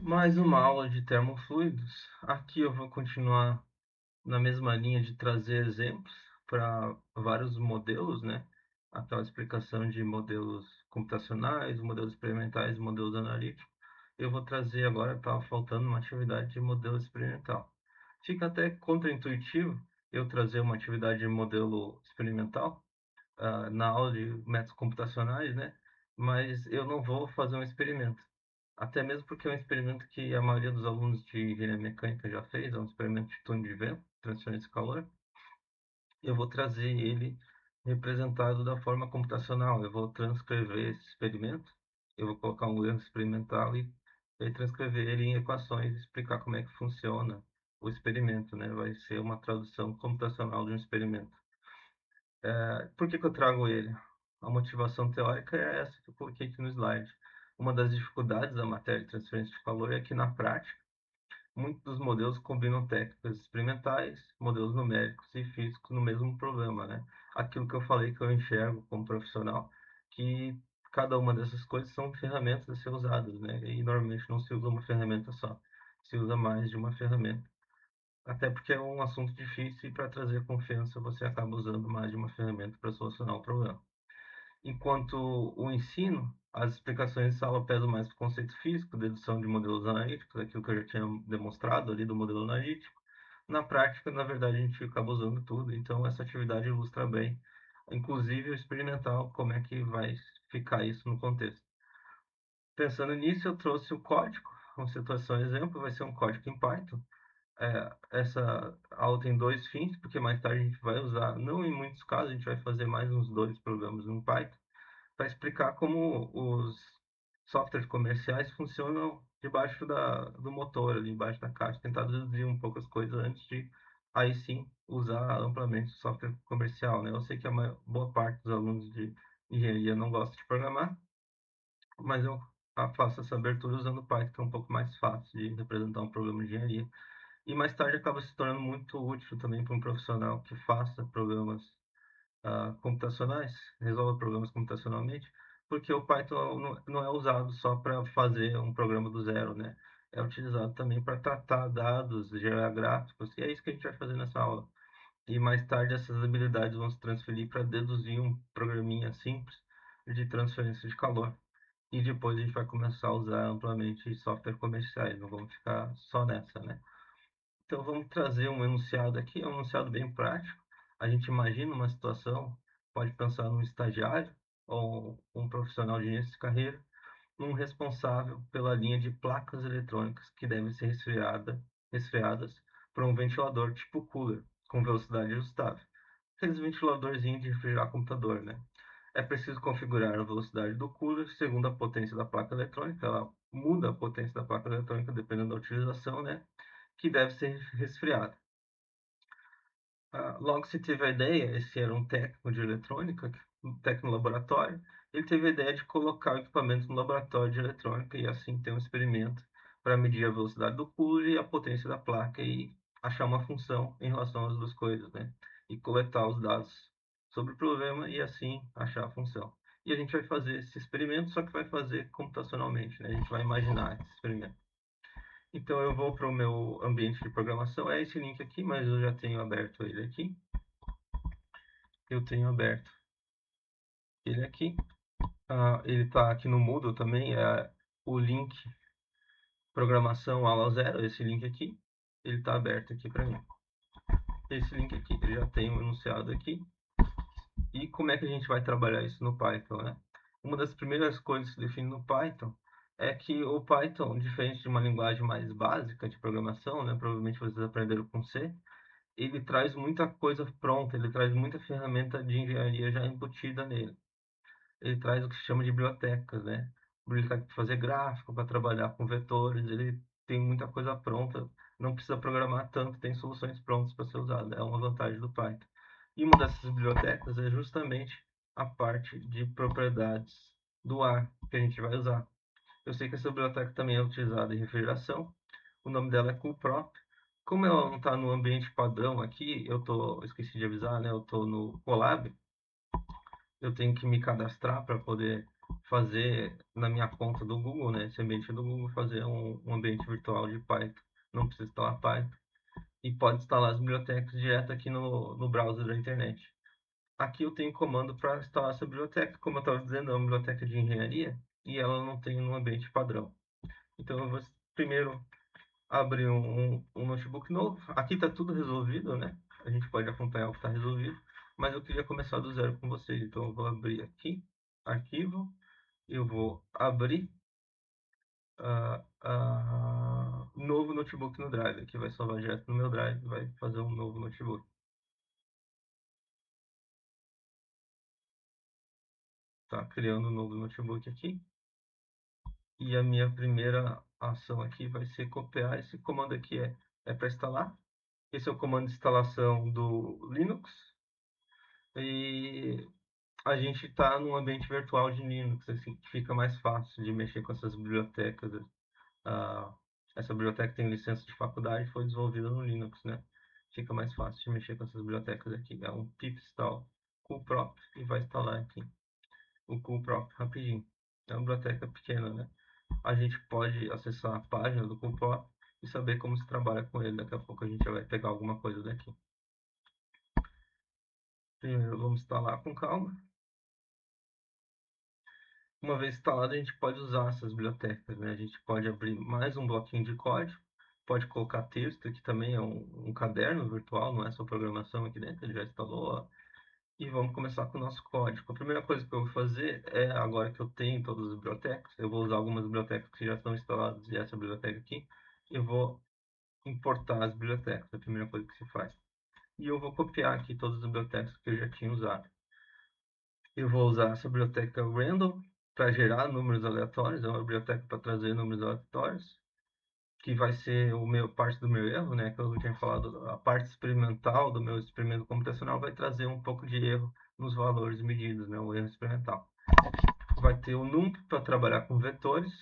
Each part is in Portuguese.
Mais uma aula de termofluidos. Aqui eu vou continuar na mesma linha de trazer exemplos para vários modelos, né? Aquela explicação de modelos computacionais, modelos experimentais, modelos analíticos. Eu vou trazer agora, estava faltando uma atividade de modelo experimental. Fica até contraintuitivo eu trazer uma atividade de modelo experimental na aula de métodos computacionais, né? Mas eu não vou fazer um experimento. Até mesmo porque é um experimento que a maioria dos alunos de engenharia mecânica já fez, é um experimento de túnel de vento, transferência de calor. Eu vou trazer ele representado da forma computacional. Eu vou transcrever esse experimento, eu vou colocar um erro experimental e transcrever ele em equações e explicar como é que funciona o experimento, né? Vai ser uma tradução computacional de um experimento. Por que que eu trago ele? A motivação teórica é essa que eu coloquei aqui no slide. Uma das dificuldades da matéria de transferência de calor é que, na prática, muitos dos modelos combinam técnicas experimentais, modelos numéricos e físicos no mesmo problema, né? Aquilo que eu falei que eu enxergo como profissional, que cada uma dessas coisas são ferramentas a ser usadas, né? E normalmente não se usa uma ferramenta só, se usa mais de uma ferramenta. Até porque é um assunto difícil e para trazer confiança você acaba usando mais de uma ferramenta para solucionar o problema. Enquanto o ensino, as explicações de sala pesam mais para o conceito físico, dedução de modelos analíticos, aquilo que eu já tinha demonstrado ali do modelo analítico. Na prática, na verdade, a gente acaba usando tudo, então essa atividade ilustra bem, inclusive o experimental, como é que vai ficar isso no contexto. Pensando nisso, eu trouxe o código, uma situação exemplo, vai ser um código em Python. Essa aula tem dois fins, porque mais tarde a gente vai usar, não em muitos casos, a gente vai fazer mais uns dois programas no Python, para explicar como os softwares comerciais funcionam debaixo do motor, ali embaixo da caixa, tentar deduzir um pouco as coisas antes de, aí sim, usar amplamente o software comercial, né? Eu sei que a boa parte dos alunos de engenharia não gosta de programar, mas eu faço essa abertura usando o Python, que é um pouco mais fácil de representar um problema de engenharia. E mais tarde acaba se tornando muito útil também para um profissional que faça programas computacionais, resolve problemas computacionalmente, porque o Python não é usado só para fazer um programa do zero, né? É utilizado também para tratar dados, gerar gráficos, e é isso que a gente vai fazer nessa aula. E mais tarde essas habilidades vão se transferir para deduzir um programinha simples de transferência de calor. E depois a gente vai começar a usar amplamente software comerciais, não vamos ficar só nessa, né? Então vamos trazer um enunciado aqui, é um enunciado bem prático. A gente imagina uma situação, pode pensar num estagiário ou um profissional de início de carreira, um responsável pela linha de placas eletrônicas que devem ser resfriadas por um ventilador tipo cooler, com velocidade ajustável. Aqueles ventiladorzinhos de refrigerar computador, né? É preciso configurar a velocidade do cooler segundo a potência da placa eletrônica. Ela muda a potência da placa eletrônica dependendo da utilização, né? Que deve ser resfriada. Logo se teve a ideia, esse era um técnico de eletrônica, um técnico no laboratório, ele teve a ideia de colocar o equipamento no laboratório de eletrônica e assim ter um experimento para medir a velocidade do cooler e a potência da placa e achar uma função em relação às duas coisas, né? E coletar os dados sobre o problema e assim achar a função. E a gente vai fazer esse experimento, só que vai fazer computacionalmente, né? A gente vai imaginar esse experimento. Então eu vou para o meu ambiente de programação. É esse link aqui, mas eu já tenho aberto ele aqui. Eu tenho aberto ele aqui. Ele está aqui no Moodle também. É o link programação aula zero. Esse link aqui, ele está aberto aqui para mim. Esse link aqui, ele já tem um enunciado aqui. E como é que a gente vai trabalhar isso no Python, né? Uma das primeiras coisas que se define no Python é que o Python, diferente de uma linguagem mais básica de programação, né? Provavelmente vocês aprenderam com C, ele traz muita coisa pronta, ele traz muita ferramenta de engenharia já embutida nele. Ele traz o que se chama de bibliotecas, né? Biblioteca para fazer gráfico, para trabalhar com vetores, ele tem muita coisa pronta, não precisa programar tanto, tem soluções prontas para ser usada, é uma vantagem do Python. E uma dessas bibliotecas é justamente a parte de propriedades do ar que a gente vai usar. Eu sei que essa biblioteca também é utilizada em refrigeração, o nome dela é coolprop. Como ela não está no ambiente padrão aqui, esqueci de avisar, né? Eu estou no Colab, eu tenho que me cadastrar para poder fazer na minha conta do Google, né? Esse ambiente do Google, fazer um ambiente virtual de Python. Não precisa instalar Python. E pode instalar as bibliotecas direto aqui no browser da internet. Aqui eu tenho comando para instalar essa biblioteca. Como eu estava dizendo, é uma biblioteca de engenharia e ela não tem um ambiente padrão. Então eu vou primeiro abrir um notebook novo. Aqui está tudo resolvido, né? A gente pode acompanhar o que está resolvido. Mas eu queria começar do zero com vocês. Então eu vou abrir aqui, arquivo. Eu vou abrir novo notebook no Drive. Aqui vai salvar direto no meu Drive, vai fazer um novo notebook. Tá criando um novo notebook aqui. E a minha primeira ação aqui vai ser copiar esse comando aqui, é para instalar. Esse é o comando de instalação do Linux. E a gente está num ambiente virtual de Linux, assim, que fica mais fácil de mexer com essas bibliotecas. Ah, essa biblioteca tem licença de faculdade, foi desenvolvida no Linux, né? Fica mais fácil de mexer com essas bibliotecas aqui. É um pip install cuprop e vai instalar aqui o cuprop rapidinho. É uma biblioteca pequena, né? A gente pode acessar a página do cuprop e saber como se trabalha com ele. Daqui a pouco a gente vai pegar alguma coisa daqui. Primeiro vamos instalar com calma. Uma vez instalado, a gente pode usar essas bibliotecas, né? A gente pode abrir mais um bloquinho de código, pode colocar texto, que também é um caderno virtual, não é só programação aqui dentro, ele já instalou, ó. E vamos começar com o nosso código. A primeira coisa que eu vou fazer é, agora que eu tenho todas as bibliotecas, eu vou usar algumas bibliotecas que já estão instaladas e essa biblioteca aqui, eu vou importar as bibliotecas, é a primeira coisa que se faz. E eu vou copiar aqui todas as bibliotecas que eu já tinha usado. Eu vou usar essa biblioteca random para gerar números aleatórios, é uma biblioteca para trazer números aleatórios, que vai ser o meu parte do meu erro, né? Que eu tinha falado, a parte experimental do meu experimento computacional vai trazer um pouco de erro nos valores medidos, né? O erro experimental. Vai ter o num para trabalhar com vetores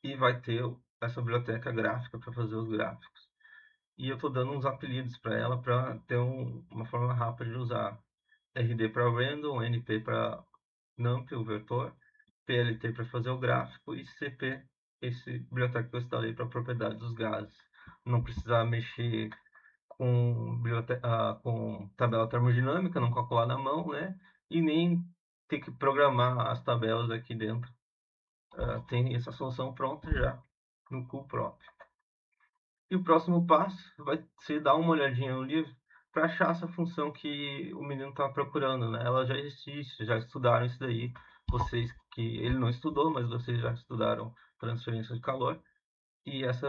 e vai ter essa biblioteca gráfica para fazer os gráficos. E eu estou dando uns apelidos para ela para ter uma forma rápida de usar. RD para random, NP para NumPy, o vetor, PLT para fazer o gráfico e CP, esse biblioteca que eu instalei para propriedades dos gases. Não precisar mexer com tabela termodinâmica, não calcular na mão, né? E nem ter que programar as tabelas aqui dentro. Tem essa solução pronta já no cuprop. E o próximo passo vai ser dar uma olhadinha no livro para achar essa função que o menino está procurando, né? Ela já existe, já estudaram isso daí. Vocês que ele não estudou, mas vocês já estudaram transferência de calor. E essa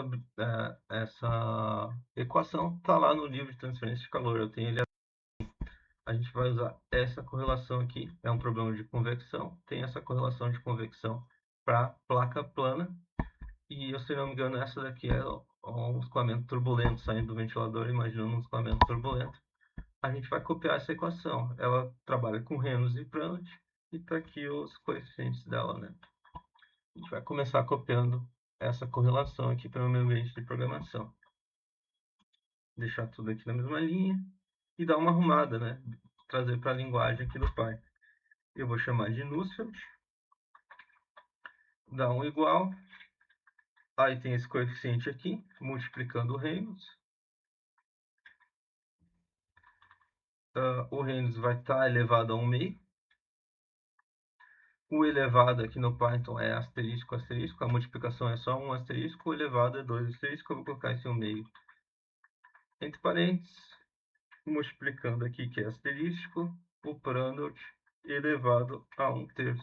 equação está lá no livro de transferência de calor. Eu tenho ele. A gente vai usar essa correlação aqui. É um problema de convecção. Tem essa correlação de convecção para placa plana. E, se não me engano, essa daqui é um escoamento turbulento saindo do ventilador, imaginando um escoamento turbulento. A gente vai copiar essa equação. Ela trabalha com Reynolds e Prandtl, e está aqui os coeficientes dela, né? A gente vai começar copiando essa correlação aqui para o meu ambiente de programação. Deixar tudo aqui na mesma linha e dar uma arrumada, né? Trazer para a linguagem aqui do Python. Eu vou chamar de Nussfeld, dar um igual. Aí tem esse coeficiente aqui, multiplicando o Reynolds. O Reynolds vai estar elevado a 1/2. O elevado aqui no Python é asterisco, asterisco. A multiplicação é só um asterisco. O elevado é 2 asterisco. Eu vou colocar esse 1/2 entre parênteses. Multiplicando aqui, que é asterisco, o Prandtl elevado a 1/3.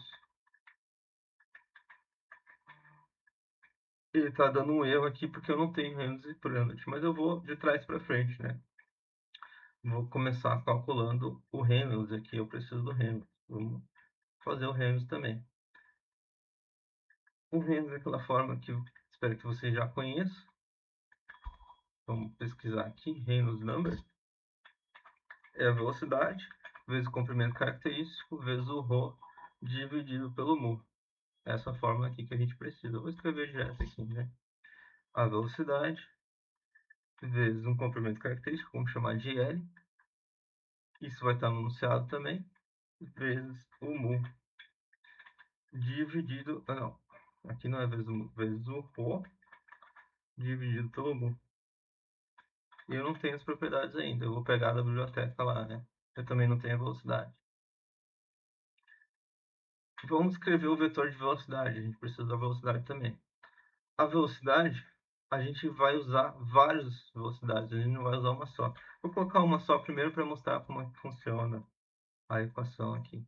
Ele está dando um erro aqui porque eu não tenho Reynolds e Prandtl. Mas eu vou de trás para frente, né? Vou começar calculando o Reynolds aqui. Eu preciso do Reynolds. Vamos fazer o Reynolds também. O Reynolds é aquela forma que eu espero que você já conheça. Vamos pesquisar aqui. Reynolds number é a velocidade vezes o comprimento característico vezes o ρ dividido pelo mu. Essa forma aqui que a gente precisa. Eu vou escrever direto aqui, né? A velocidade vezes um comprimento característico, vamos chamar de L. Isso vai estar no enunciado também, vezes o mu. dividido... Ah, não. Aqui não é vezes o pô, dividido pelo mu. E eu não tenho as propriedades ainda. Eu vou pegar da biblioteca lá, né? Eu também não tenho a velocidade. Vamos escrever o vetor de velocidade. A gente precisa da velocidade também. A velocidade, a gente vai usar várias velocidades. A gente não vai usar uma só. Vou colocar uma só primeiro para mostrar como é que funciona a equação aqui.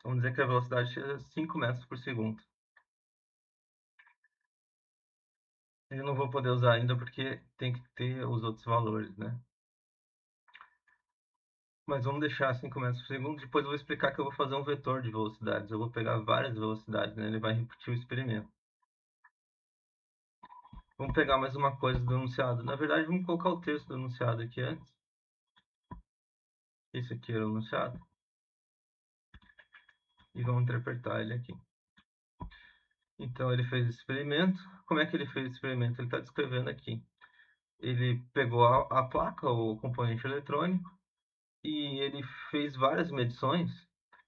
Vamos dizer que a velocidade seja 5 metros por segundo. Eu não vou poder usar ainda porque tem que ter os outros valores, né? Mas vamos deixar 5 metros por segundo. Depois eu vou explicar que eu vou fazer um vetor de velocidades. Eu vou pegar várias velocidades, né? Ele vai repetir o experimento. Vamos pegar mais uma coisa do enunciado. Na verdade, vamos colocar o texto do enunciado aqui antes. Esse aqui era o enunciado. E vamos interpretar ele aqui. Então, ele fez o experimento. Como é que ele fez o experimento? Ele está descrevendo aqui. Ele pegou a placa, o componente eletrônico, e ele fez várias medições,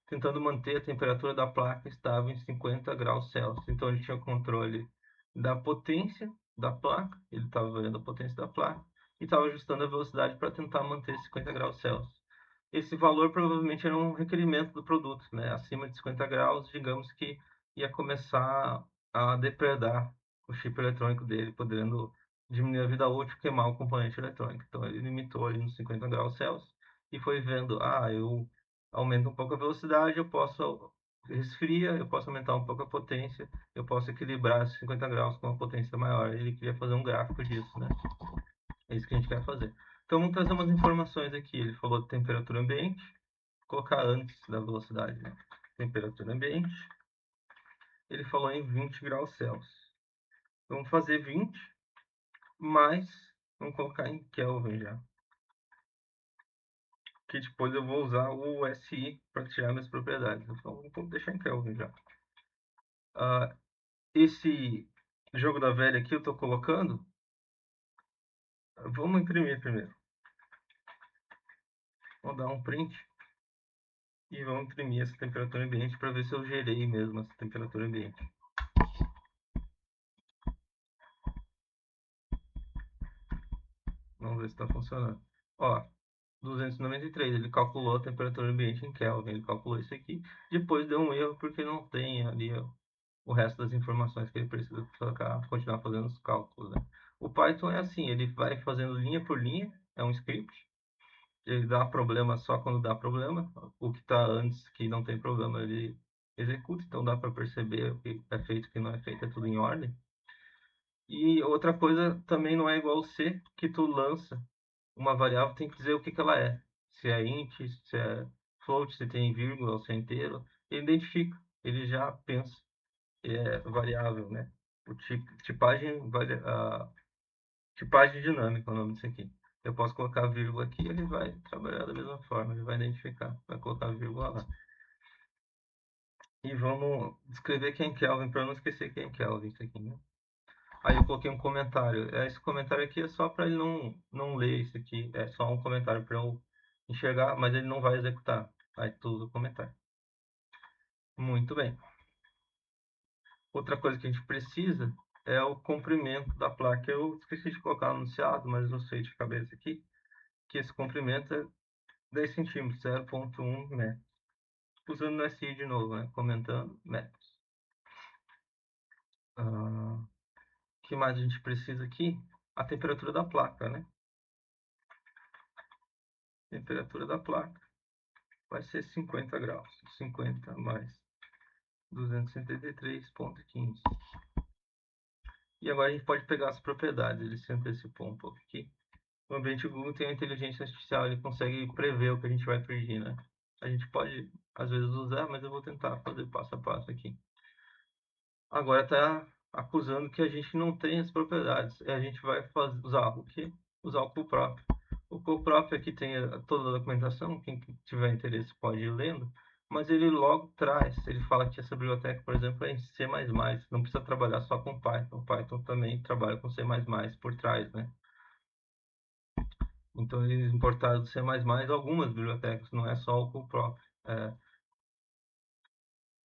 tentando manter a temperatura da placa estável em 50 graus Celsius. Então, ele tinha o controle da potência da placa, ele estava vendo a potência da placa, e estava ajustando a velocidade para tentar manter 50 graus Celsius. Esse valor provavelmente era um requerimento do produto, né? Acima de 50 graus, digamos que ia começar a depredar o chip eletrônico dele, podendo diminuir a vida útil, queimar o componente eletrônico. Então ele limitou ali nos 50 graus Celsius e foi vendo, eu aumento um pouco a velocidade, eu posso resfria, eu posso aumentar um pouco a potência, eu posso equilibrar esses 50 graus com uma potência maior. Ele queria fazer um gráfico disso, né? É isso que a gente quer fazer. Então vamos trazer umas informações aqui. Ele falou de temperatura ambiente, colocar antes da velocidade, né? Temperatura ambiente. Ele falou em 20 graus Celsius. Vamos fazer 20 mais, vamos colocar em Kelvin já. Que depois eu vou usar o SI para tirar minhas propriedades. Então vamos deixar em Kelvin já. Esse jogo da velha aqui eu estou colocando. Vamos imprimir primeiro. Vou dar um print e vamos imprimir essa temperatura ambiente para ver se eu gerei mesmo essa temperatura ambiente. Vamos ver se está funcionando. Ó, 293, ele calculou a temperatura ambiente em Kelvin, ele calculou isso aqui. Depois deu um erro porque não tem ali o resto das informações que ele precisa colocar, continuar fazendo os cálculos, né? O Python é assim, ele vai fazendo linha por linha, é um script. Ele dá problema só quando dá problema. O que está antes, que não tem problema, ele executa. Então dá para perceber o que é feito e o que não é feito, é tudo em ordem. E outra coisa também não é igual ao C, que tu lança uma variável, tem que dizer o que que ela é. Se é int, se é float, se tem vírgula ou se é inteiro. Ele identifica, ele já pensa. É variável, né? O tipagem dinâmica é o nome disso aqui. Eu posso colocar vírgula aqui, ele vai trabalhar da mesma forma, ele vai identificar, vai colocar vírgula lá. E vamos descrever quem é Kelvin, para não esquecer quem é Kelvin, isso aqui, né? Aí eu coloquei um comentário. Esse comentário aqui é só para ele não ler isso aqui. É só um comentário para eu enxergar, mas ele não vai executar. Aí tudo comentário. Muito bem. Outra coisa que a gente precisa é o comprimento da placa. Eu esqueci de colocar no anunciado, mas eu sei de cabeça aqui que esse comprimento é 10 centímetros, 0,1 metros. Usando o SI de novo, né? Comentando metros. O que mais a gente precisa aqui? A temperatura da placa, né? Temperatura da placa vai ser 50 graus. 50 mais 273,15. E agora a gente pode pegar as propriedades. Ele se antecipou um pouco aqui. O ambiente Google tem a inteligência artificial, ele consegue prever o que a gente vai pedir, né? A gente pode, às vezes, usar, mas eu vou tentar fazer passo a passo aqui. Agora está acusando que a gente não tem as propriedades. E a gente vai usar o quê? Usar o code próprio. O code próprio aqui tem toda a documentação, quem tiver interesse pode ir lendo, mas ele logo traz, ele fala que essa biblioteca, por exemplo, é em C++, não precisa trabalhar só com Python. O Python também trabalha com C++ por trás, né? Então eles importaram do C++ algumas bibliotecas, não é só o code próprio.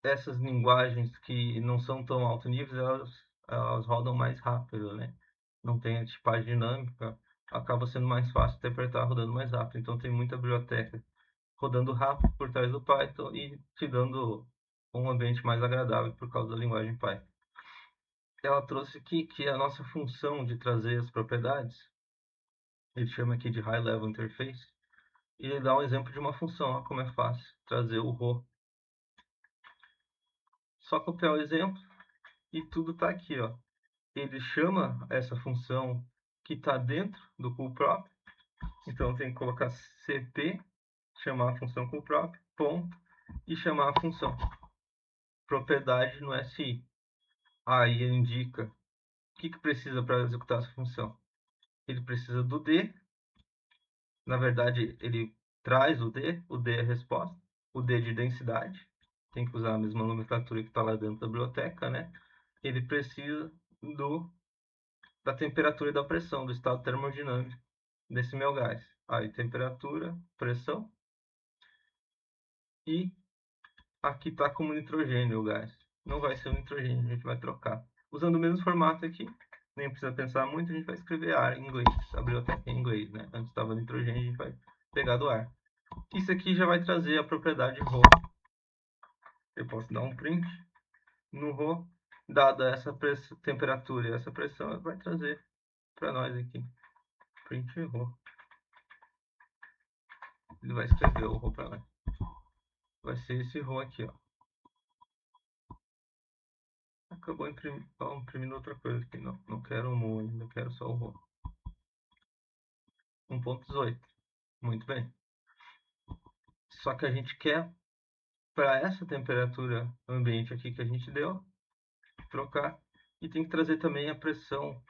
essas linguagens que não são tão alto nível, elas rodam mais rápido, né? Não tem a tipagem dinâmica, acaba sendo mais fácil interpretar rodando mais rápido. Então tem muita biblioteca rodando rápido por trás do Python e te dando um ambiente mais agradável por causa da linguagem Python. Ela trouxe aqui que a nossa função de trazer as propriedades, ele chama aqui de High Level Interface, e ele dá um exemplo de uma função, ó, como é fácil trazer o row. Só copiar o exemplo e tudo está aqui, ó. Ele chama essa função que está dentro do pool próprio, então tem que colocar cp, chamar a função pool próprio, ponto, e chamar a função propriedade no SI. Aí ele indica o que precisa para executar essa função. Ele precisa do D, na verdade ele traz o D é a resposta, o D de densidade, tem que usar a mesma nomenclatura que está lá dentro da biblioteca, né? Ele precisa da temperatura e da pressão, do estado termodinâmico desse meu gás. Aí temperatura, pressão, e aqui está como nitrogênio o gás. Não vai ser o nitrogênio, a gente vai trocar. Usando o mesmo formato aqui, nem precisa pensar muito, a gente vai escrever ar em inglês, a biblioteca em inglês, né? Antes estava nitrogênio, a gente vai pegar do ar. Isso aqui já vai trazer a propriedade ρ. Eu posso dar um print no ρ, dada essa temperatura e essa pressão, vai trazer para nós aqui. Print ρ. Ele vai escrever o ρ para nós. Vai ser esse ρ aqui, ó. Acabou imprimindo outra coisa aqui. Não, não quero o mu ainda, quero só o ρ. 1.18. Muito bem. Só que a gente quer, para essa temperatura ambiente aqui que a gente deu, trocar. E tem que trazer também a pressão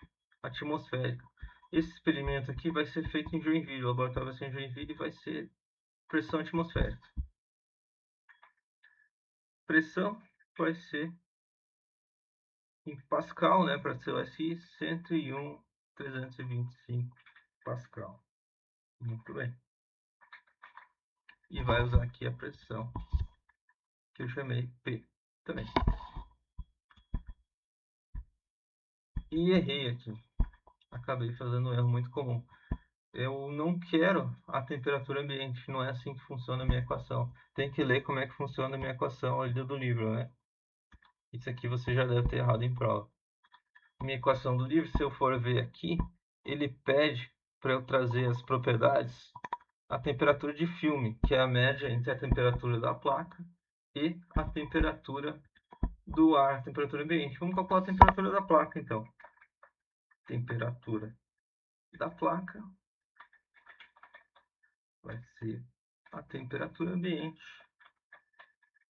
atmosférica. Esse experimento aqui vai ser feito em Joinville. O laboratório vai ser em Joinville e vai ser pressão atmosférica. Pressão vai ser em Pascal, né, para ser o SI, 101.325 Pascal. Muito bem. E vai usar aqui a pressão, que eu chamei P também. E errei aqui. Acabei fazendo um erro muito comum. Eu não quero a temperatura ambiente, não é assim que funciona a minha equação. Tem que ler como é que funciona a minha equação ali do livro, né? Isso aqui você já deve ter errado em prova. Minha equação do livro, se eu for ver aqui, ele pede para eu trazer as propriedades, a temperatura de filme, que é a média entre a temperatura da placa e a temperatura do ar, a temperatura ambiente. Vamos calcular a temperatura da placa, então. Temperatura da placa vai ser a temperatura ambiente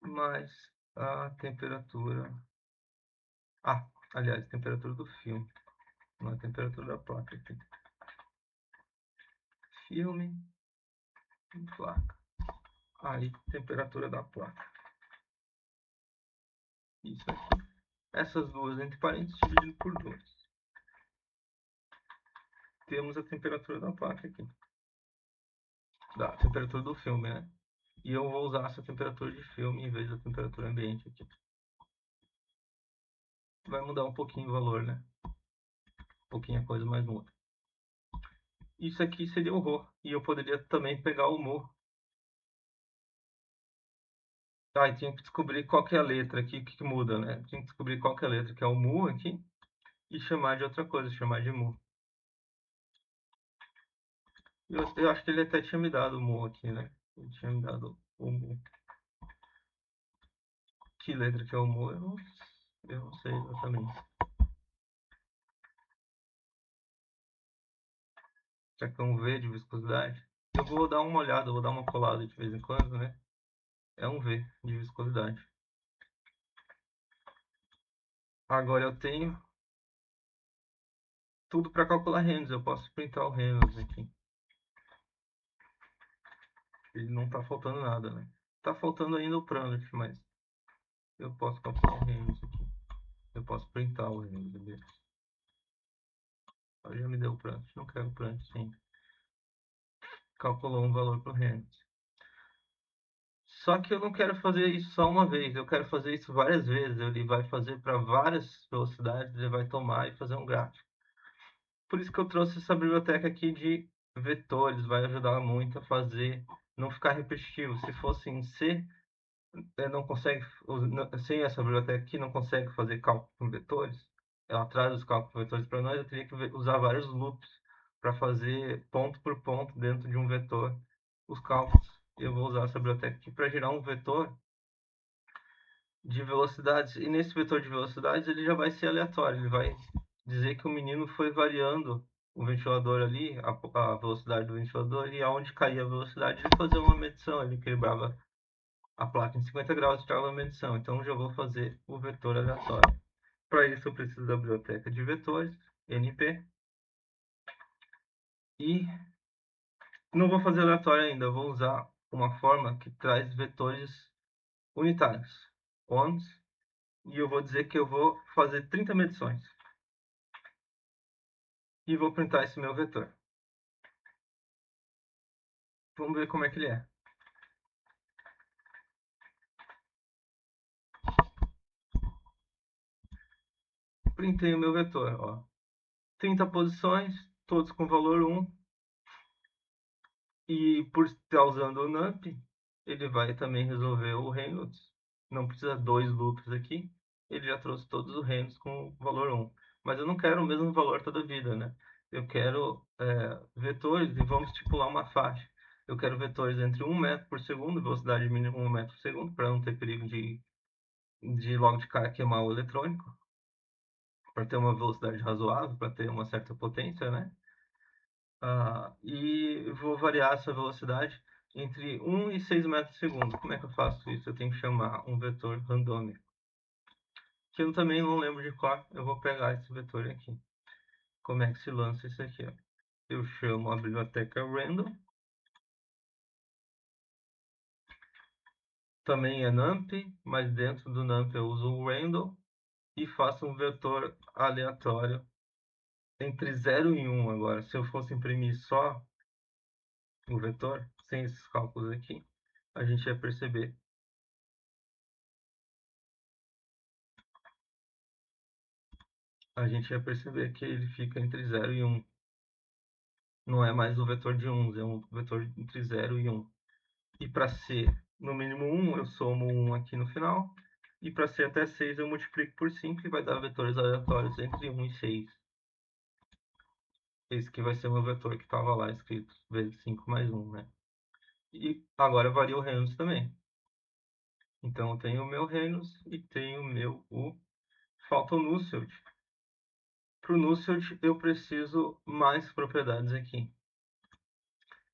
mais a temperatura... Ah, aliás, temperatura do filme, não é a temperatura da placa aqui. Filme e placa. Aí, temperatura da placa. Isso aqui. Essas duas entre parênteses dividido por 2. Temos a temperatura da placa aqui. Da temperatura do filme, né? E eu vou usar essa temperatura de filme em vez da temperatura ambiente aqui. Vai mudar um pouquinho o valor, né? Um pouquinho a coisa, mas muda. Isso aqui seria o ρ. E eu poderia também pegar o mu. Tá, e tinha que descobrir qual que é a letra aqui que muda, né? Tinha que descobrir qual que é a letra que é o mu aqui e chamar de outra coisa, chamar de mu. Eu acho que ele até tinha me dado o mu aqui, né? Ele tinha me dado o mu. Que letra que é o mu? Eu não sei exatamente. Será que é um V de viscosidade? Eu vou dar uma olhada, vou dar uma colada de vez em quando, né? É um V de viscosidade. Agora eu tenho tudo para calcular Reynolds. Eu posso printar o Reynolds aqui. Ele não está faltando nada, né? Está faltando ainda o Prandtl, mas eu posso calcular o Reynolds aqui. Eu posso printar o Reynolds, beleza? Já me deu o Prandtl. Não quero o Prandtl, sim. Calculou um valor para o Reynolds. Só que eu não quero fazer isso só uma vez, eu quero fazer isso várias vezes. Ele vai fazer para várias velocidades, ele vai tomar e fazer um gráfico. Por isso que eu trouxe essa biblioteca aqui de vetores, vai ajudar muito a fazer, não ficar repetitivo. Se fosse em C, não consegue, sem essa biblioteca aqui, não consegue fazer cálculo com vetores. Ela traz os cálculos com vetores para nós, eu teria que usar vários loops para fazer ponto por ponto dentro de um vetor os cálculos. Eu vou usar essa biblioteca aqui para gerar um vetor de velocidades. E nesse vetor de velocidades ele já vai ser aleatório. Ele vai dizer que o menino foi variando o ventilador ali, a velocidade do ventilador, e aonde caía a velocidade ele fazia uma medição. Ele equilibrava a placa em 50 graus e tirava a medição. Então já vou fazer o vetor aleatório. Para isso eu preciso da biblioteca de vetores, NP. E não vou fazer aleatório ainda, eu vou usar uma forma que traz vetores unitários, ons, e eu vou dizer que eu vou fazer 30 medições. E vou printar esse meu vetor. Vamos ver como é que ele é. Printei o meu vetor, ó. 30 posições, todos com valor 1. E por estar usando o NumPy, ele vai também resolver o Reynolds. Não precisa dois loops aqui. Ele já trouxe todos os Reynolds com valor 1. Mas eu não quero o mesmo valor toda a vida, né? Eu quero vetores e vamos estipular uma faixa. Eu quero vetores entre 1 metro por segundo, velocidade mínima 1 metro por segundo, para não ter perigo de logo de cara queimar o eletrônico, para ter uma velocidade razoável, para ter uma certa potência, né? E vou variar essa velocidade entre 1 e 6 metros por segundo. Como é que eu faço isso? Eu tenho que chamar um vetor randômico, que eu também não lembro de qual. Eu vou pegar esse vetor aqui. Como é que se lança isso aqui? Ó? Eu chamo a biblioteca random, também é numpy, mas dentro do numpy eu uso o random e faço um vetor aleatório entre 0 e 1 agora. Se eu fosse imprimir só o vetor, sem esses cálculos aqui, a gente ia perceber. A gente ia perceber que ele fica entre 0 e 1. Não é mais o vetor de 1, é um vetor entre 0 e 1. E para ser no mínimo 1, eu somo 1 aqui no final. E para ser até 6, eu multiplico por 5 e vai dar vetores aleatórios entre 1 e 6. Esse que vai ser o meu vetor que estava lá escrito, vezes 5 mais 1, né? E agora varia o Reynolds também. Então eu tenho o meu Reynolds e tenho o meu falta o Nusselt. Para o Nusselt eu preciso mais propriedades aqui.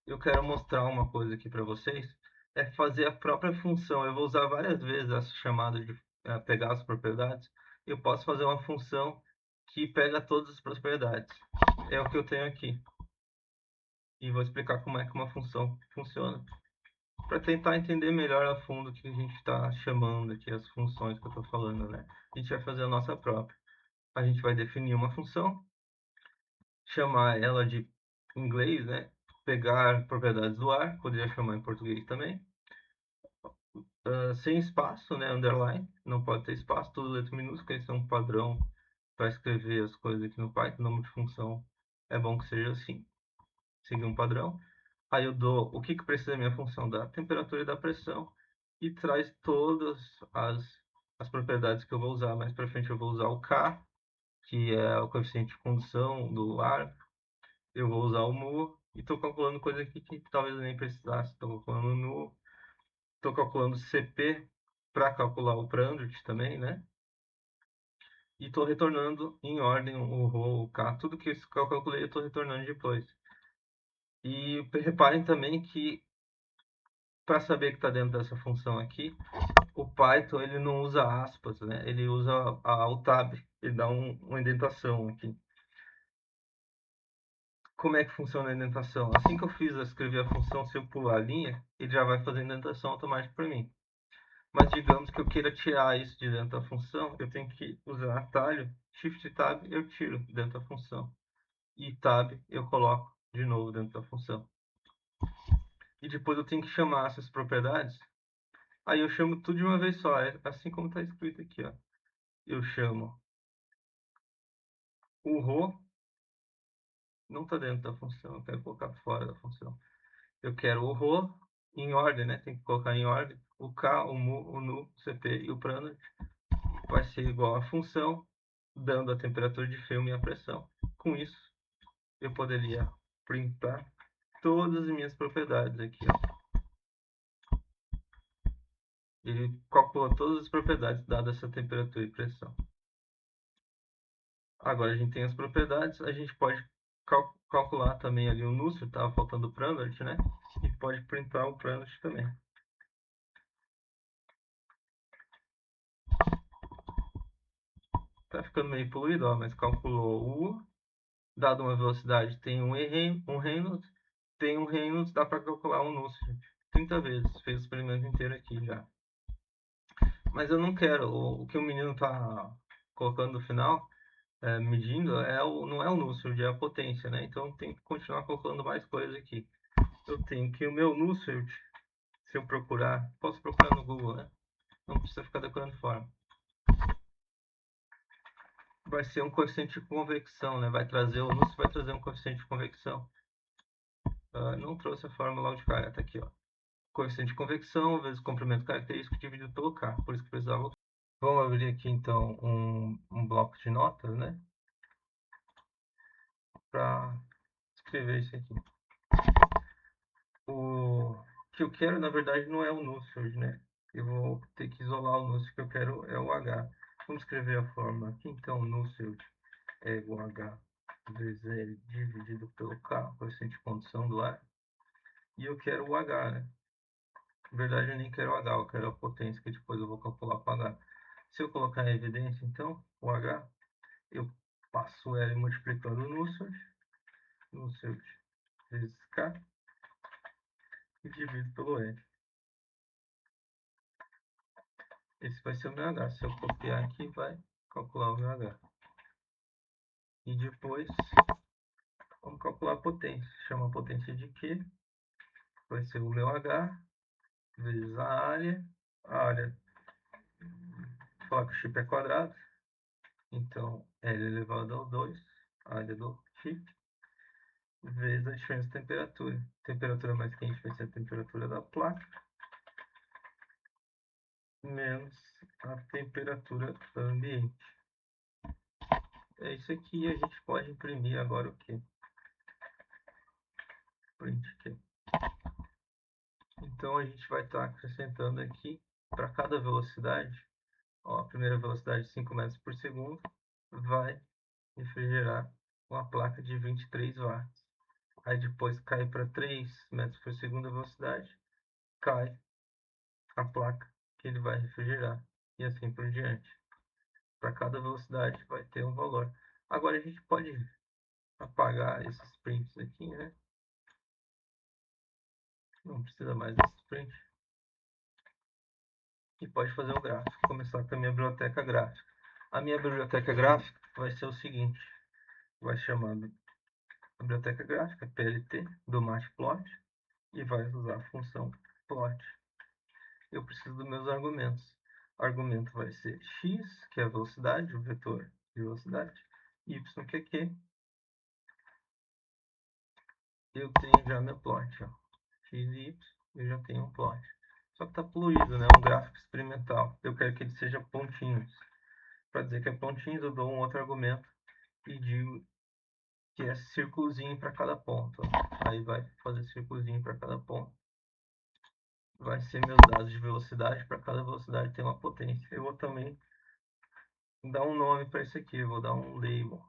Eu quero mostrar uma coisa aqui para vocês, é fazer a própria função. Eu vou usar várias vezes essa chamada de pegar as propriedades. Eu posso fazer uma função que pega todas as propriedades. É o que eu tenho aqui. E vou explicar como é que uma função funciona. Para tentar entender melhor a fundo o que a gente está chamando aqui, as funções que eu estou falando, né? A gente vai fazer a nossa própria. A gente vai definir uma função, chamar ela de, em inglês, né? Pegar propriedades do ar, poderia chamar em português também. Sem espaço, né? Underline, não pode ter espaço, tudo letra minúscula, esse é um padrão para escrever as coisas aqui no Python. Nome de função é bom que seja assim, seguir um padrão. Aí eu dou o que precisa da minha função, da temperatura e da pressão, e traz todas as propriedades que eu vou usar. Mais para frente eu vou usar o K, que é o coeficiente de condução do ar. Eu vou usar o mu, e estou calculando coisa aqui que talvez eu nem precisasse. Estou calculando nu, estou calculando CP para calcular o Prandtl também, né? E estou retornando em ordem o rho, o k, tudo que eu calculei eu estou retornando depois. E reparem também que para saber que está dentro dessa função aqui, o Python ele não usa aspas, né? Ele usa o tab, ele dá uma indentação aqui. Como é que funciona a indentação? Assim que eu escrever a função, se eu pular a linha, ele já vai fazer a indentação automática para mim. Mas digamos que eu queira tirar isso de dentro da função, eu tenho que usar atalho, Shift Tab, eu tiro dentro da função. E Tab eu coloco de novo dentro da função. E depois eu tenho que chamar essas propriedades Aí eu chamo tudo de uma vez só, é assim como está escrito aqui, ó. Eu chamo o rho, não está dentro da função, eu quero colocar fora da função. Eu quero o rho em ordem, né? Tem que colocar em ordem. O k, o mu, o nu, o cp e o prana vai ser igual à função, dando a temperatura de filme e a pressão. Com isso, eu poderia printar todas as minhas propriedades aqui, ó. Ele calcula todas as propriedades dadas essa temperatura e pressão. Agora a gente tem as propriedades, a gente pode calcular também ali o Nusselt, estava faltando o Prandtl, né? E pode printar o Prandtl também. Tá ficando meio poluído, ó, mas calculou o dado uma velocidade, tem um Reynolds, tem um Reynolds, dá para calcular um Nusselt 30 vezes, fez o experimento inteiro aqui já. Mas eu não quero, o que o menino está colocando no final, medindo, não é o Nusselt, é a potência, né? Então tem que continuar colocando mais coisas aqui. Eu tenho que o meu Nusselt, se eu procurar, posso procurar no Google, né? Não precisa ficar decorando forma. Vai ser um coeficiente de convecção, né? Vai trazer o Nusselt vai trazer um coeficiente de convecção. Não trouxe a fórmula lá de cara, tá aqui, ó. Coeficiente de convecção vezes o comprimento característico dividido pelo K, por isso que precisava. Vamos abrir aqui então um bloco de notas, né? Para escrever isso aqui. O que eu quero, na verdade, não é o Nusselt, né? Eu vou ter que isolar o Nusselt, que eu quero é o H. Vamos escrever a fórmula aqui, então, Nusselt é igual a H vezes L dividido pelo K, coeficiente de condução do ar. E eu quero o H, né? Na verdade, eu nem quero o H, eu quero a potência, que depois eu vou calcular com H. Se eu colocar em evidência, então, o H, eu passo o L multiplicando o Nusselt vezes K, e divido pelo L. Esse vai ser o meu H. Se eu copiar aqui, vai calcular o meu H. E depois, vamos calcular a potência. Chama a potência de Q. Vai ser o meu H vezes a área. A área, falar que o chip é quadrado. Então, L elevado ao 2, a área do chip, vezes a diferença de temperatura. Temperatura mais quente vai ser a temperatura da placa, menos a temperatura ambiente. É isso aqui, a gente pode imprimir agora o que? Print aqui. Então a gente vai estar acrescentando aqui para cada velocidade, ó, a primeira velocidade 5 metros por segundo vai refrigerar uma placa de 23 watts. Aí depois cai para 3 metros por segundo a velocidade, cai a placa que ele vai refrigerar e assim por diante. Para cada velocidade vai ter um valor. Agora a gente pode apagar esses prints aqui, né? Não precisa mais desses prints. E pode fazer o gráfico. Começar com a minha biblioteca gráfica. A minha biblioteca gráfica vai ser o seguinte. Vai chamar a biblioteca gráfica PLT do matplot e vai usar a função plot. Eu preciso dos meus argumentos. O argumento vai ser x, que é a velocidade, o vetor de velocidade, y, que é q. Eu tenho já meu plot, ó. X e y, eu já tenho um plot. Só que está poluído, né? Um gráfico experimental. Eu quero que ele seja pontinhos. Para dizer que é pontinhos, eu dou um outro argumento e digo que é círculozinho para cada ponto. Ó. Aí vai fazer círculozinho para cada ponto. Vai ser meus dados de velocidade. Para cada velocidade tem uma potência. Eu vou também dar um nome para isso aqui. Eu vou dar um label.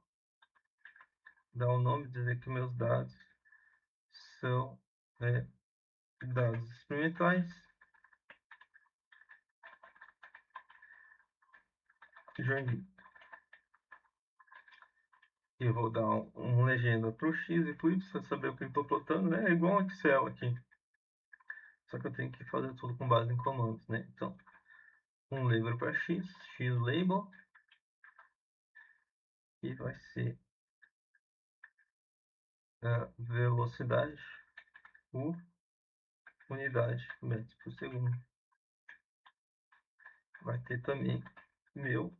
Dar um nome, dizer que meus dados são dados experimentais. E eu vou dar legenda para o X e para o Y, para saber o que eu estou plotando, né? É igual um Excel aqui. Só que eu tenho que fazer tudo com base em comandos, né? Então, um label para X label, e vai ser a velocidade, U, unidade, metros por segundo. vai ter também meu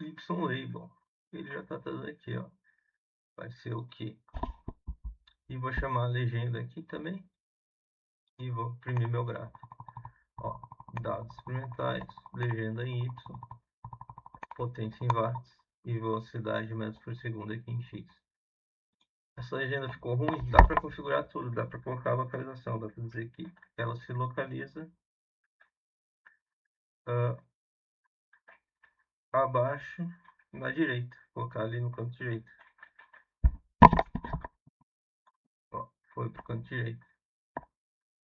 Y-label. Ele já está dando aqui, ó. Vai ser o quê? E vou chamar a legenda aqui também. E vou imprimir meu gráfico. Ó, dados experimentais, legenda em Y, potência em watts e velocidade de metros por segundo aqui em X. Essa legenda ficou ruim? Dá para configurar tudo, dá para colocar a localização, dá para dizer que ela se localiza abaixo na direita, colocar ali no canto direito. Ó, foi pro canto direito.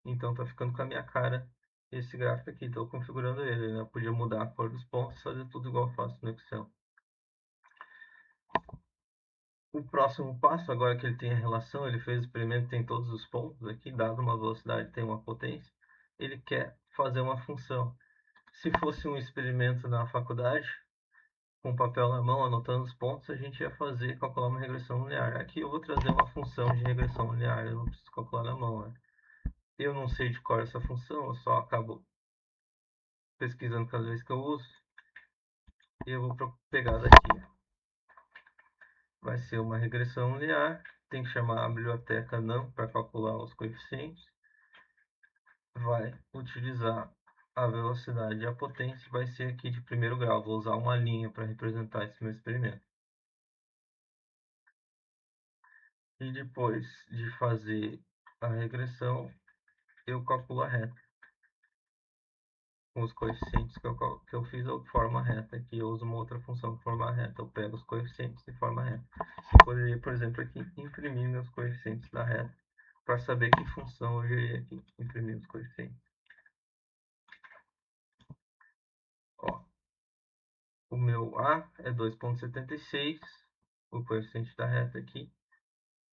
Então tá ficando com a minha cara esse gráfico aqui, estou configurando ele, né? Eu podia mudar a cor dos pontos, fazer tudo igual eu faço no Excel. O próximo passo, agora que ele tem a relação, ele fez o experimento, tem todos os pontos aqui, dado uma velocidade, tem uma potência, ele quer fazer uma função. Se fosse um experimento na faculdade, com papel na mão, anotando os pontos, a gente ia fazer, calcular uma regressão linear. Aqui eu vou trazer uma função de regressão linear, eu não preciso calcular na mão, né? Eu não sei de cor essa função, eu só acabo pesquisando cada vez que eu uso. E eu vou pegar daqui. Vai ser uma regressão linear, tem que chamar a biblioteca num para calcular os coeficientes. Vai utilizar a velocidade e a potência, vai ser aqui de primeiro grau. Vou usar uma linha para representar esse meu experimento. E depois de fazer a regressão, eu calculo a reta. Com os coeficientes que eu fiz, eu formo a reta. Aqui eu uso uma outra função para formar a reta. Eu pego os coeficientes e formo a reta. Eu poderia, por exemplo, aqui imprimir meus coeficientes da reta para saber que função eu gerei aqui. Imprimir os coeficientes. Ó, o meu A é 2,76, o coeficiente da reta aqui.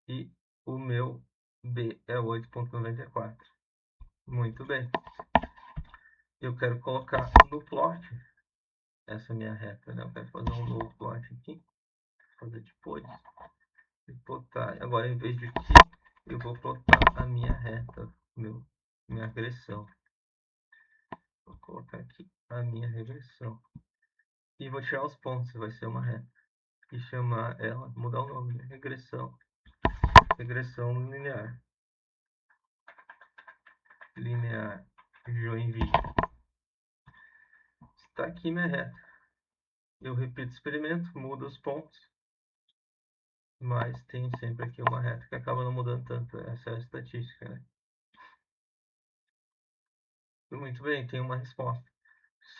E o meu B é 8,94. Muito bem. Eu quero colocar no plot essa minha reta, né? Eu quero fazer um novo plot aqui. Fazer depois. E plotar. Agora, em vez de aqui, eu vou plotar a minha reta, minha regressão. Vou colocar aqui a minha regressão. E vou tirar os pontos, vai ser uma reta. E chamar ela, mudar o nome, né? Regressão. Regressão linear. Linear Joinville. Está aqui minha reta. Eu repito o experimento, mudo os pontos. Mas tem sempre aqui uma reta que acaba não mudando tanto. Essa é a estatística, né? Muito bem, tem uma resposta.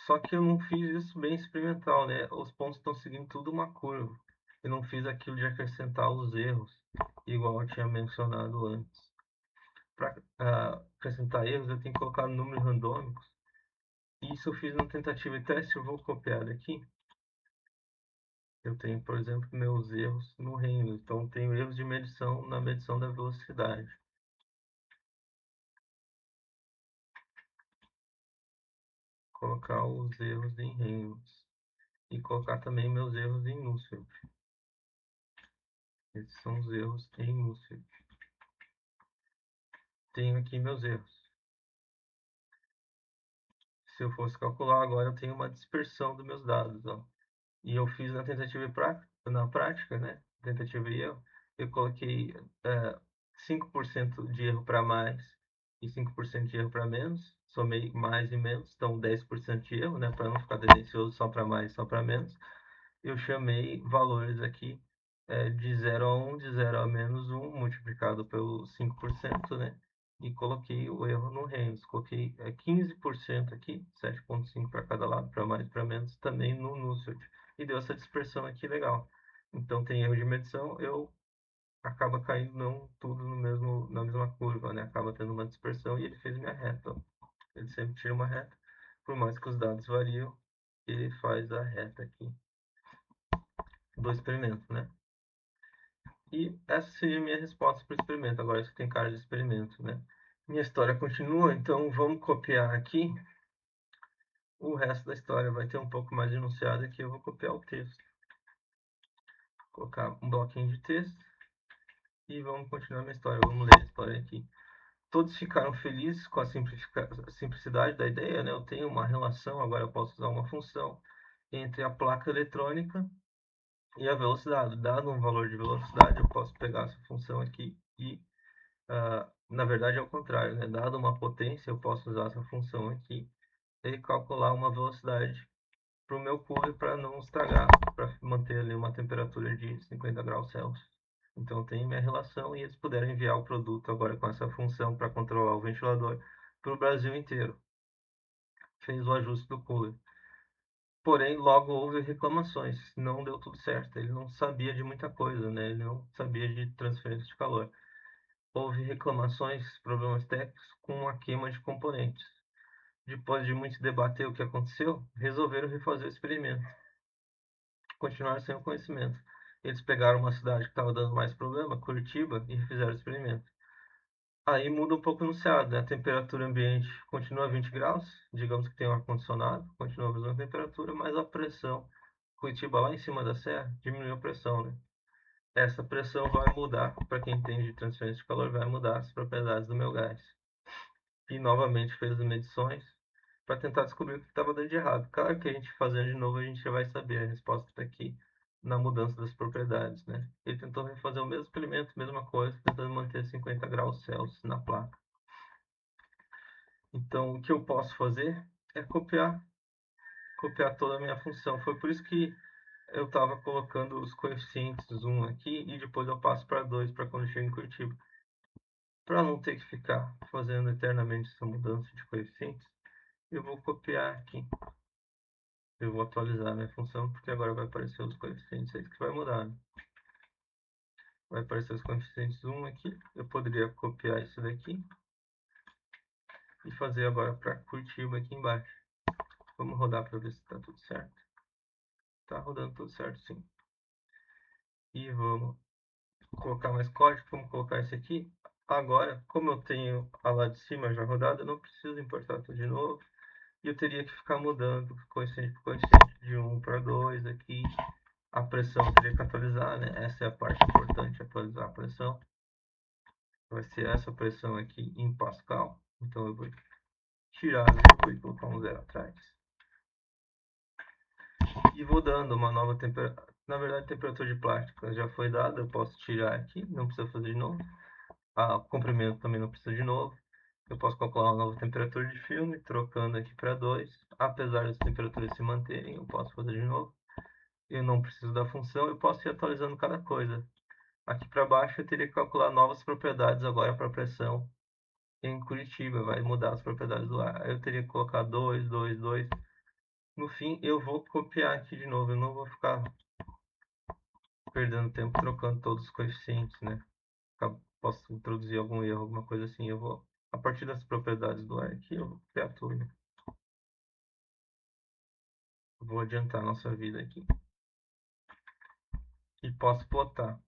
Só que eu não fiz isso bem experimental, né? Os pontos estão seguindo tudo uma curva. Eu não fiz aquilo de acrescentar os erros, igual eu tinha mencionado antes. Para acrescentar erros, eu tenho que colocar números randômicos. Isso eu fiz na tentativa e teste, eu vou copiar daqui. Eu tenho, por exemplo, meus erros no reino. Então, tenho erros de medição na medição da velocidade. Colocar os erros em Reynolds. E colocar também meus erros em Nusselt. Esses são os erros em Nusselt. Tenho aqui meus erros. Se eu fosse calcular agora, eu tenho uma dispersão dos meus dados. Ó. E eu fiz na tentativa e na prática, né? Tentativa e erro, eu coloquei 5% de erro para mais e 5% de erro para menos. Somei mais e menos, então 10% de erro, né? Para não ficar tendencioso só para mais, só para menos. Eu chamei valores aqui de 0 a 1, de 0 a menos 1, multiplicado pelo 5%, né? E coloquei o erro no Reynolds. Coloquei 15% aqui, 7,5 para cada lado, para mais e para menos, também no Nusselt. E deu essa dispersão aqui legal. Então tem erro de medição, eu acaba caindo não tudo no mesmo, na mesma curva, né? Acaba tendo uma dispersão e ele fez minha reta. Ó. Ele sempre tira uma reta, por mais que os dados variam, ele faz a reta aqui do experimento, né? E essa seria a minha resposta para o experimento. Agora isso tem cara de experimento, né? Minha história continua, então vamos copiar aqui. O resto da história vai ter um pouco mais de enunciado aqui. Eu vou copiar o texto. Vou colocar um bloquinho de texto. E vamos continuar minha história. Vamos ler a história aqui. todos ficaram felizes com a simplicidade da ideia, né? Eu tenho uma relação, agora eu posso usar uma função entre a placa eletrônica e a velocidade. Dado um valor de velocidade, eu posso pegar essa função aqui e, na verdade, é o contrário, né? Dado uma potência, eu posso usar essa função aqui e calcular uma velocidade para o meu cooler para não estragar, para manter ali uma temperatura de 50 graus Celsius. Então, eu tenho minha relação e eles puderam enviar o produto agora com essa função para controlar o ventilador para o Brasil inteiro. Fez o ajuste do cooler. Porém, logo houve reclamações, não deu tudo certo. Ele não sabia de muita coisa, né? Ele não sabia de transferência de calor. Houve reclamações, problemas técnicos com a queima de componentes. Depois de muito debater o que aconteceu, resolveram refazer o experimento. Continuaram sem o conhecimento. Eles pegaram uma cidade que estava dando mais problema, Curitiba, e fizeram o experimento. Aí muda um pouco no cenário, né? A temperatura ambiente continua 20 graus, digamos que tem um ar-condicionado, continua a mesma temperatura, mas a pressão, Curitiba lá em cima da serra, diminuiu a pressão, né? Essa pressão vai mudar, para quem entende de transferência de calor, vai mudar as propriedades do meu gás. E novamente fez as medições para tentar descobrir o que estava dando de errado. Claro que a gente fazendo de novo, a gente já vai saber a resposta está aqui na mudança das propriedades, né? Ele tentou refazer o mesmo experimento, mesma coisa, tentando manter 50 graus Celsius na placa. Então, o que eu posso fazer é copiar toda a minha função. Foi por isso que eu estava colocando os coeficientes 1 aqui e depois eu passo para 2 para quando chego em Curitiba. Para não ter que ficar fazendo eternamente essa mudança de coeficientes, eu vou copiar aqui. Eu vou atualizar a minha função, porque agora vai aparecer os coeficientes aí que vai mudar, né? Vai aparecer os coeficientes 1 aqui. Eu poderia copiar isso daqui e fazer agora para Curitiba aqui embaixo. Vamos rodar para ver se está tudo certo. Tá rodando tudo certo, sim. E vamos colocar mais código. Vamos colocar esse aqui. Agora, como eu tenho a lá de cima já rodada, eu não preciso importar tudo de novo. E eu teria que ficar mudando coeficiente por coeficiente de 1 para 2 aqui. A pressão eu teria que atualizar, né? Essa é a parte importante, atualizar a pressão. Vai ser essa pressão aqui em Pascal. Então eu vou tirar a vírgula e colocar um zero atrás. E vou dando uma nova temperatura. Na verdade, a temperatura de plástica já foi dada, eu posso tirar aqui, não precisa fazer de novo. O comprimento também não precisa de novo. Eu posso calcular uma nova temperatura de filme, trocando aqui para 2. Apesar das temperaturas se manterem, eu posso fazer de novo. Eu não preciso da função, eu posso ir atualizando cada coisa. Aqui para baixo eu teria que calcular novas propriedades agora para pressão em Curitiba, vai mudar as propriedades do ar. Aí eu teria que colocar 2, 2, 2. No fim, eu vou copiar aqui de novo, eu não vou ficar perdendo tempo trocando todos os coeficientes, né? Posso introduzir algum erro, alguma coisa assim. Eu vou, a partir das propriedades do ar aqui, eu vou criar tudo. Vou adiantar a nossa vida aqui. E posso plotar.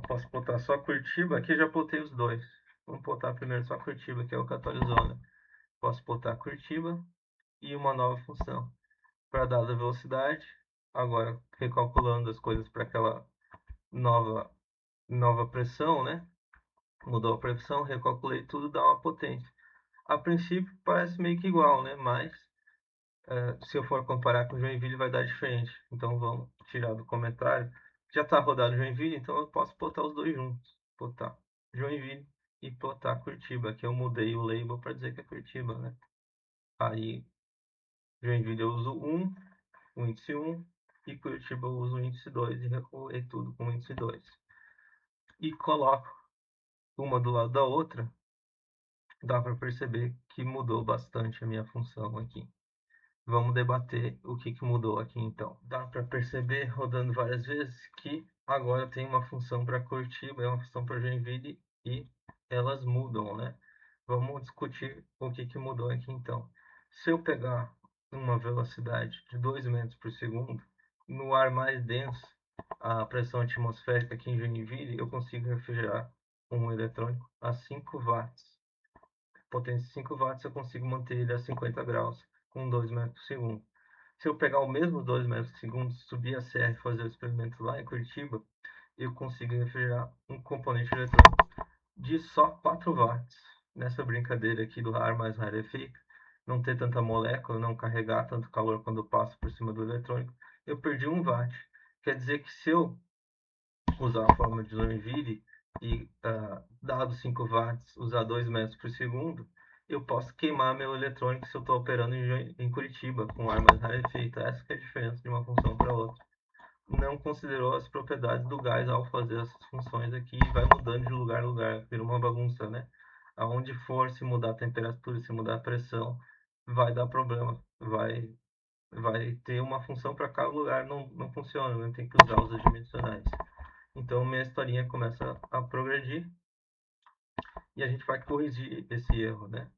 Posso plotar só Curitiba. Aqui eu já plotei os dois. Vamos plotar primeiro só Curitiba, que é o que atualizou, né? Posso plotar Curitiba e uma nova função. Para dada velocidade, agora recalculando as coisas para aquela nova pressão, né? Mudou a pressão, recalculei tudo, dá uma potência. A princípio parece meio que igual, né? Mas se eu for comparar com Joinville vai dar diferente. Então vamos tirar do comentário. Já está rodado Joinville, então eu posso botar os dois juntos. Botar Joinville e botar Curitiba, que eu mudei o label para dizer que é Curitiba, né? Aí Joinville eu uso 1, o índice 1, e Curitiba eu uso o índice 2 e recolhei tudo com o índice 2. E coloco uma do lado da outra, dá para perceber que mudou bastante a minha função aqui. Vamos debater o que mudou aqui então. Dá para perceber, rodando várias vezes, que agora eu tenho uma função para Curitiba e uma função para Joinville e elas mudam, né? Vamos discutir o que mudou aqui então. Se eu pegar uma velocidade de 2 metros por segundo, no ar mais denso, a pressão atmosférica aqui em Joinville, eu consigo refrigerar um eletrônico a 5 watts. Potência 5 watts, eu consigo manter ele a 50 graus com 2 metros por segundo. Se eu pegar o mesmo 2 metros por segundo, subir a serra e fazer o experimento lá em Curitiba, eu consigo refrigerar um componente eletrônico de só 4 watts. Nessa brincadeira aqui do ar mais rarefeito, não ter tanta molécula, não carregar tanto calor quando passo por cima do eletrônico, eu perdi 1 watt. Quer dizer que se eu usar a fórmula de Joinville e, dado 5 watts, usar 2 metros por segundo, eu posso queimar meu eletrônico se eu estou operando em Curitiba com ar mais rarefeito. Essa que é a diferença de uma função para outra. Não considerou as propriedades do gás ao fazer essas funções aqui e vai mudando de lugar a lugar, vira uma bagunça, né? Aonde for, se mudar a temperatura, se mudar a pressão, vai dar problema, vai ter uma função para cada lugar, não funciona, né? Tem que usar os adimensionais. Então, minha historinha começa a progredir e a gente vai corrigir esse erro, né?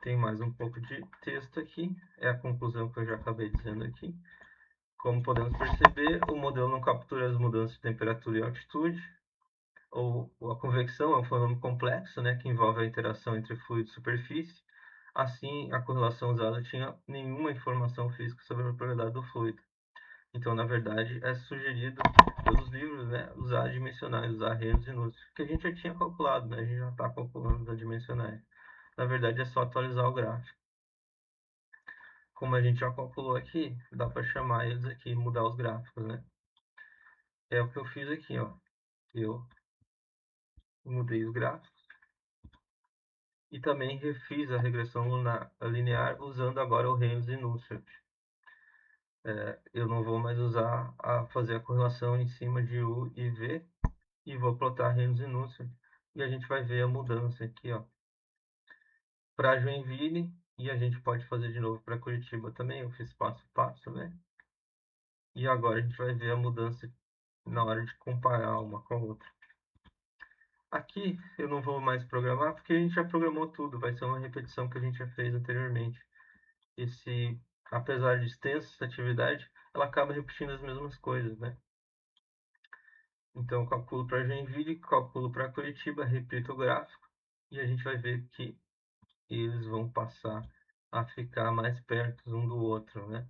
Tem mais um pouco de texto aqui, é a conclusão que eu já acabei dizendo aqui. Como podemos perceber, o modelo não captura as mudanças de temperatura e altitude, ou a convecção é um fenômeno complexo, né, que envolve a interação entre fluido e superfície. Assim, a correlação usada tinha nenhuma informação física sobre a propriedade do fluido. Então, na verdade, é sugerido pelos livros, né, usar dimensionais, usar redes inúteis, que a gente já tinha calculado, né, a gente já está calculando as dimensionais. Na verdade, é só atualizar o gráfico. Como a gente já calculou aqui, dá para chamar eles aqui, mudar os gráficos, né? É o que eu fiz aqui, ó. Eu mudei os gráficos e também refiz a regressão linear usando agora o Reynolds e Nusselt. Eu não vou mais fazer a correlação em cima de U e V e vou plotar Reynolds e Nusselt e a gente vai ver a mudança aqui, ó, para Joinville e a gente pode fazer de novo para Curitiba também. Eu fiz passo a passo, né? E agora a gente vai ver a mudança na hora de comparar uma com a outra. Aqui eu não vou mais programar porque a gente já programou tudo, vai ser uma repetição que a gente já fez anteriormente. Esse, apesar de extensa essa atividade, ela acaba repetindo as mesmas coisas, né? Então, eu calculo para Joinville, calculo para Curitiba, repito o gráfico e a gente vai ver que eles vão passar a ficar mais perto um do outro, né?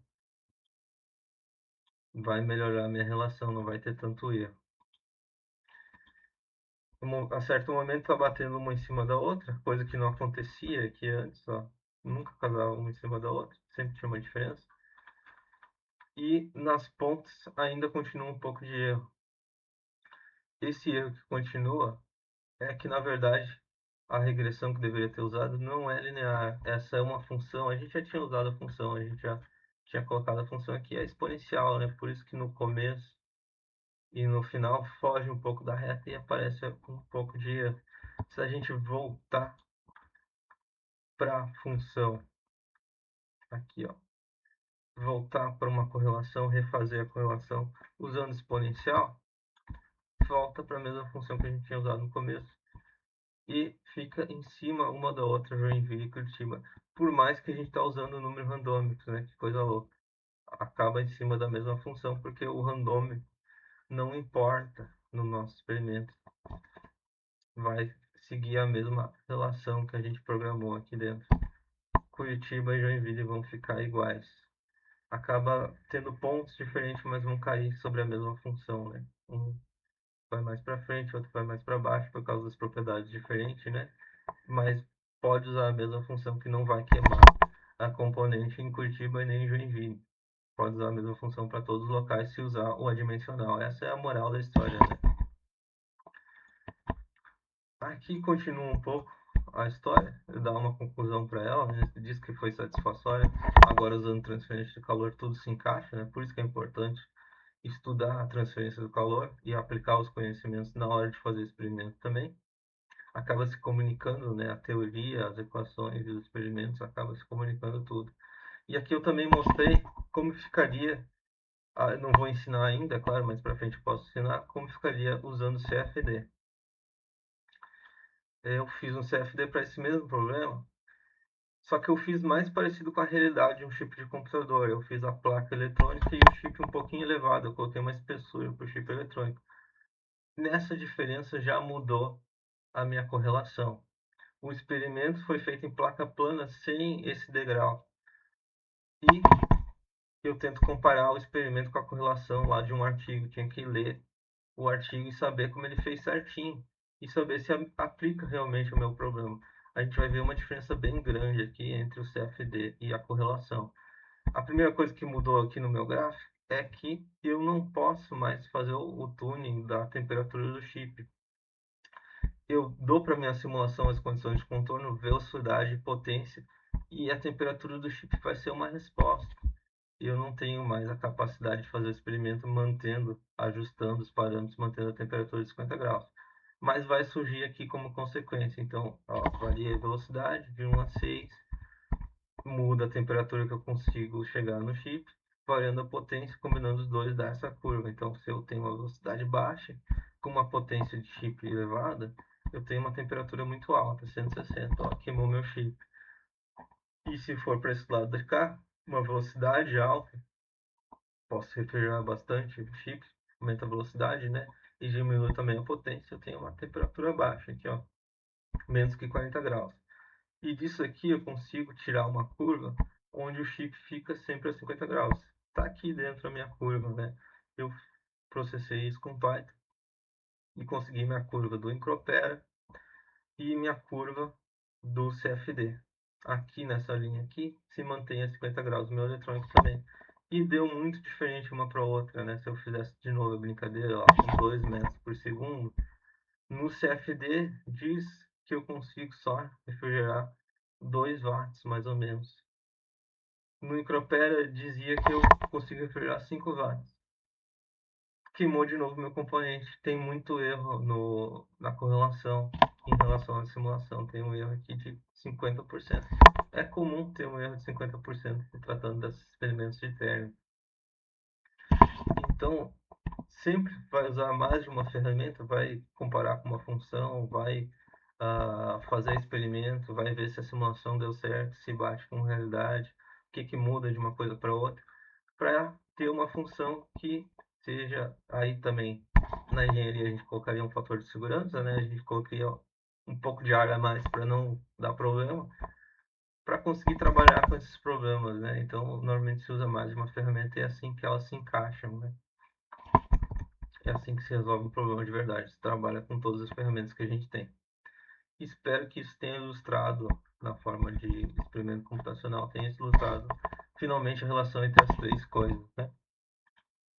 Vai melhorar a minha relação, não vai ter tanto erro. A certo momento tá batendo uma em cima da outra, coisa que não acontecia aqui antes, ó. Nunca casava uma em cima da outra, sempre tinha uma diferença. E nas pontas ainda continua um pouco de erro. Esse erro que continua é que, na verdade, a regressão que deveria ter usado não é linear. Essa é uma função, a gente já tinha usado a função, a gente já tinha colocado a função aqui, é exponencial, né? Por isso que no começo e no final foge um pouco da reta e aparece um pouco de erro. Se a gente voltar para a função aqui, ó, voltar para uma correlação, refazer a correlação usando exponencial, volta para a mesma função que a gente tinha usado no começo e fica em cima uma da outra, Joinville e Curitiba. Por mais que a gente está usando número randômico, né? Que coisa louca. Acaba em cima da mesma função, porque o randômico não importa no nosso experimento. Vai seguir a mesma relação que a gente programou aqui dentro. Curitiba e Joinville vão ficar iguais. Acaba tendo pontos diferentes, mas vão cair sobre a mesma função, né? Um vai mais para frente, outro vai mais para baixo por causa das propriedades diferentes, né? Mas pode usar a mesma função que não vai queimar a componente em Curitiba e nem em Joinville. Pode usar a mesma função para todos os locais se usar o adimensional. Essa é a moral da história, né? Aqui continua um pouco a história, dá uma conclusão para ela, né? Diz que foi satisfatória. Agora, usando transferência de calor, tudo se encaixa, né? Por isso que é importante estudar a transferência do calor e aplicar os conhecimentos na hora de fazer experimento também. Acaba se comunicando, né? A teoria, as equações e os experimentos acaba se comunicando tudo. E aqui eu também mostrei como ficaria, eu não vou ensinar ainda, é claro, mas para frente eu posso ensinar como ficaria usando o CFD. Eu fiz um CFD para esse mesmo problema, só que eu fiz mais parecido com a realidade de um chip de computador. Eu fiz a placa eletrônica e o chip um pouquinho elevado, eu coloquei uma espessura para o chip eletrônico. Nessa diferença já mudou a minha correlação. O experimento foi feito em placa plana sem esse degrau. E eu tento comparar o experimento com a correlação lá de um artigo. Tinha que ler o artigo e saber como ele fez certinho. e saber se aplica realmente o meu problema. A gente vai ver uma diferença bem grande aqui entre o CFD e a correlação. A primeira coisa que mudou aqui no meu gráfico é que eu não posso mais fazer o tuning da temperatura do chip. Eu dou para minha simulação as condições de contorno, velocidade, potência, e a temperatura do chip vai ser uma resposta. Eu não tenho mais a capacidade de fazer o experimento mantendo, ajustando os parâmetros, mantendo a temperatura de 50 graus. Mas vai surgir aqui como consequência. Então, ó, varia a velocidade de 1 a 6, muda a temperatura que eu consigo chegar no chip, variando a potência, combinando os dois dá essa curva. Então, se eu tenho uma velocidade baixa, com uma potência de chip elevada, eu tenho uma temperatura muito alta, 160, ó, queimou meu chip. E se for para esse lado de cá, uma velocidade alta, posso refrigerar bastante o chip, aumenta a velocidade, né? E diminui também a potência, eu tenho uma temperatura baixa aqui, ó, menos que 40 graus. E disso aqui eu consigo tirar uma curva onde o chip fica sempre a 50 graus. Está aqui dentro a minha curva, né? Eu processei isso com Python e consegui minha curva do Encropera e minha curva do CFD. Aqui nessa linha aqui se mantém a 50 graus, o meu eletrônico também. E deu muito diferente uma para outra, né? Se eu fizesse de novo a brincadeira, ó, com 2 metros por segundo, no CFD diz que eu consigo só refrigerar 2 watts, mais ou menos. No Micropera dizia que eu consigo refrigerar 5 watts. Queimou de novo meu componente. Tem muito erro na correlação em relação à simulação. Tem um erro aqui de 50%. É comum ter um erro de 50% se tratando desses experimentos de térmica. Então, sempre vai usar mais de uma ferramenta, vai comparar com uma função, vai fazer experimento, vai ver se a simulação deu certo, se bate com realidade, o que muda de uma coisa para outra, para ter uma função que seja aí também. Na engenharia a gente colocaria um fator de segurança, né? A gente colocaria um pouco de ar a mais para não dar problema, para conseguir trabalhar com esses problemas, né? Então, normalmente se usa mais de uma ferramenta e é assim que elas se encaixam, né? É assim que se resolve um problema de verdade. Se trabalha com todas as ferramentas que a gente tem. Espero que isso tenha ilustrado, na forma de experimento computacional, tenha ilustrado finalmente a relação entre as três coisas, né?